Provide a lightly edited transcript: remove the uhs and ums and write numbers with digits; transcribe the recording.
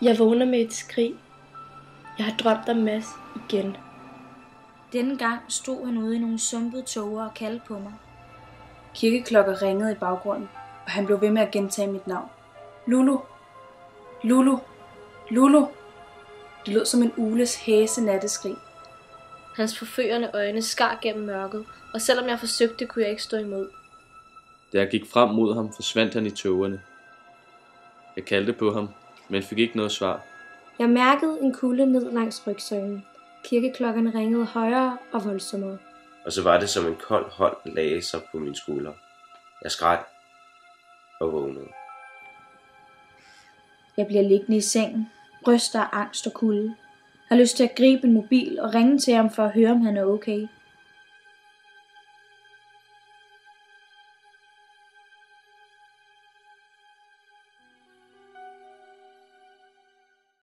Jeg vågner med et skrig. Jeg har drømt om Mads igen. Denne gang stod han ude i nogle sumpede tåger og kaldte på mig. Kirkeklokker ringede i baggrunden, og han blev ved med at gentage mit navn. Lulu! Lulu! Lulu! Det lød som en ugles hæse natteskrig. Hans forførende øjne skar gennem mørket, og selvom jeg forsøgte, kunne jeg ikke stå imod. Da jeg gik frem mod ham, forsvandt han i tågerne. Jeg kaldte på ham, men fik ikke noget svar. Jeg mærkede en kulde ned langs rygsøjlen. Kirkeklokkerne ringede højere og voldsommere. Og så var det som en kold hånd lagde sig på mine skuldre. Jeg skræd og vågnede. Jeg bliver liggende i sengen, ryster af angst og kulde. Jeg har lyst til at gribe en mobil og ringe til ham for at høre, om han er okay.